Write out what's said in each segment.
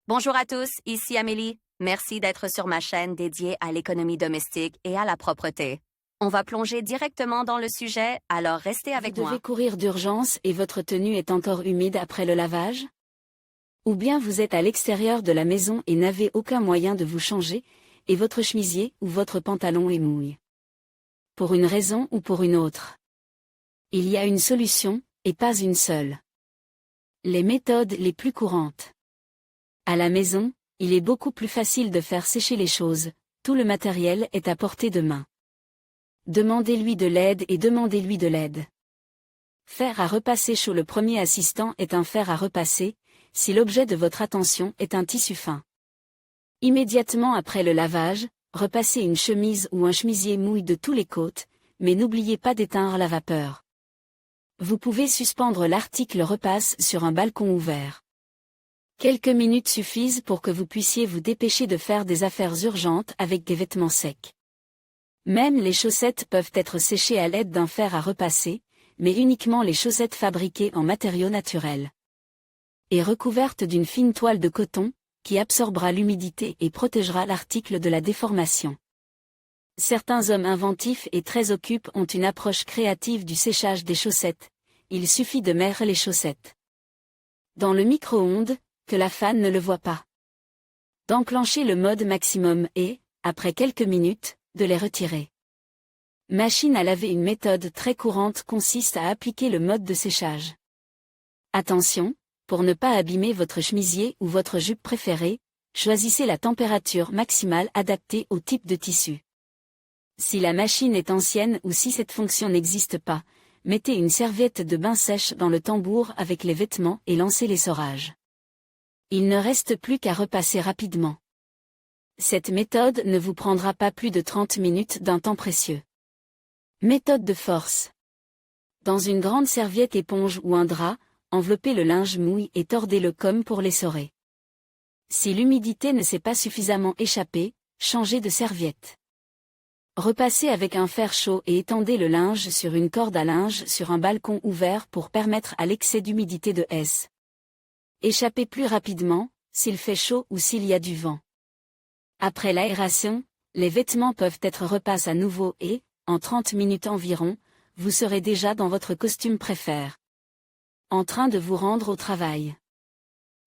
Bonjour à tous, ici Amélie. Merci d'être sur ma chaîne dédiée à l'économie domestique et à la propreté. On va plonger directement dans le sujet, alors restez avec Vous moi. devez courir d'urgence et votre tenue est encore humide après le lavage? Ou bien vous êtes à l'extérieur de la maison et n'avez aucun moyen de vous changer, et votre chemisier ou votre pantalon est mouillé. Pour une raison ou pour une autre. Il y a une solution, et pas une seule. Les méthodes les plus courantes. À la maison, il est beaucoup plus facile de faire sécher les choses, tout le matériel est à portée de main. Demandez-lui de l'aide et demandez-lui de l'aide. Faire à repasser chaud. Le premier assistant est un fer à repasser, si l'objet de votre attention est un tissu fin. Immédiatement après le lavage, repassez une chemise ou un chemisier mouille de tous les côtés, mais n'oubliez pas d'éteindre la vapeur. Vous pouvez suspendre l'article repasse sur un balcon ouvert. Quelques minutes suffisent pour que vous puissiez vous dépêcher de faire des affaires urgentes avec des vêtements secs. Même les chaussettes peuvent être séchées à l'aide d'un fer à repasser, mais uniquement les chaussettes fabriquées en matériaux naturels. Et recouvertes d'une fine toile de coton, qui absorbera l'humidité et protégera l'article de la déformation. Certains hommes inventifs et très occupés ont une approche créative du séchage des chaussettes. Il suffit de mettre les chaussettes dans le micro-ondes, que la fan ne le voit pas. D'enclencher le mode maximum et, après quelques minutes, de les retirer. Machine à laver. Une méthode très courante consiste à appliquer le mode de séchage. Attention, pour ne pas abîmer votre chemisier ou votre jupe préférée, choisissez la température maximale adaptée au type de tissu. Si la machine est ancienne ou si cette fonction n'existe pas, mettez une serviette de bain sèche dans le tambour avec les vêtements et lancez l'essorage. Il ne reste plus qu'à repasser rapidement. Cette méthode ne vous prendra pas plus de 30 minutes d'un temps précieux. Méthode de force. Dans une grande serviette éponge ou un drap, enveloppez le linge mouille et tordez-le comme pour l'essorer. Si l'humidité ne s'est pas suffisamment échappée, changez de serviette. Repassez avec un fer chaud et étendez le linge sur une corde à linge sur un balcon ouvert pour permettre à l'excès d'humidité de échapper plus rapidement, s'il fait chaud ou s'il y a du vent. Après l'aération, les vêtements peuvent être repassés à nouveau et, en 30 minutes environ, vous serez déjà dans votre costume préféré. En train de vous rendre au travail.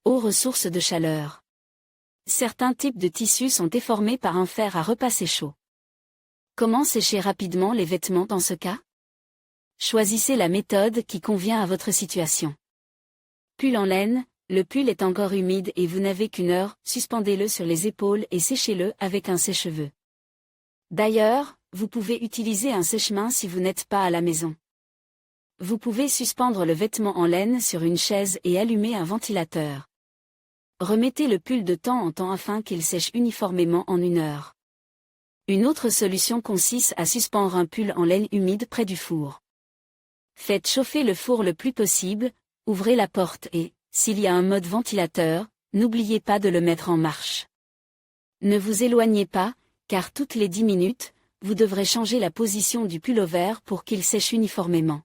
Aux ressources de chaleur. Certains types de tissus sont déformés par un fer à repasser chaud. Comment sécher rapidement les vêtements dans ce cas? Choisissez la méthode qui convient à votre situation. Pull en laine. Le pull est encore humide et vous n'avez qu'une heure, suspendez-le sur les épaules et séchez-le avec un sèche-cheveux. D'ailleurs, vous pouvez utiliser un sèche-main si vous n'êtes pas à la maison. Vous pouvez suspendre le vêtement en laine sur une chaise et allumer un ventilateur. Remettez le pull de temps en temps afin qu'il sèche uniformément en une heure. Une autre solution consiste à suspendre un pull en laine humide près du four. Faites chauffer le four le plus possible, ouvrez la porte et, s'il y a un mode ventilateur, n'oubliez pas de le mettre en marche. Ne vous éloignez pas, car toutes les 10 minutes, vous devrez changer la position du pullover pour qu'il sèche uniformément.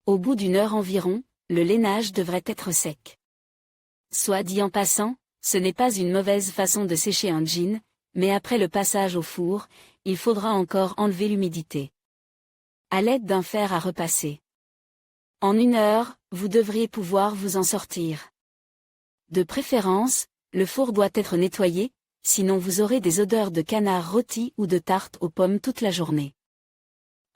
Au bout d'une heure environ, le lainage devrait être sec. Soit dit en passant, ce n'est pas une mauvaise façon de sécher un jean, mais après le passage au four, il faudra encore enlever l'humidité. À l'aide d'un fer à repasser. En une heure, vous devriez pouvoir vous en sortir. De préférence, le four doit être nettoyé, sinon vous aurez des odeurs de canard rôti ou de tarte aux pommes toute la journée.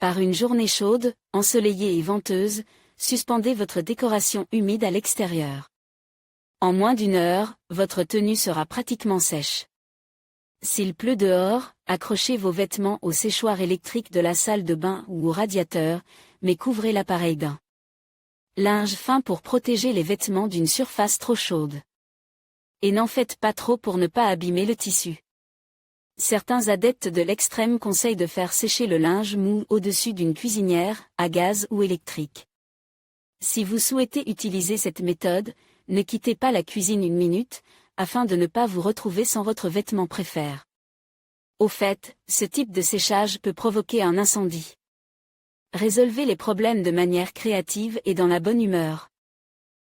Par une journée chaude, ensoleillée et venteuse, suspendez votre décoration humide à l'extérieur. En moins d'une heure, votre tenue sera pratiquement sèche. S'il pleut dehors, accrochez vos vêtements au séchoir électrique de la salle de bain ou au radiateur, mais couvrez l'appareil d'un linge fin pour protéger les vêtements d'une surface trop chaude. Et n'en faites pas trop pour ne pas abîmer le tissu. Certains adeptes de l'extrême conseillent de faire sécher le linge mou au-dessus d'une cuisinière, à gaz ou électrique. Si vous souhaitez utiliser cette méthode, ne quittez pas la cuisine une minute, afin de ne pas vous retrouver sans votre vêtement préféré. Au fait, ce type de séchage peut provoquer un incendie. Résolvez les problèmes de manière créative et dans la bonne humeur.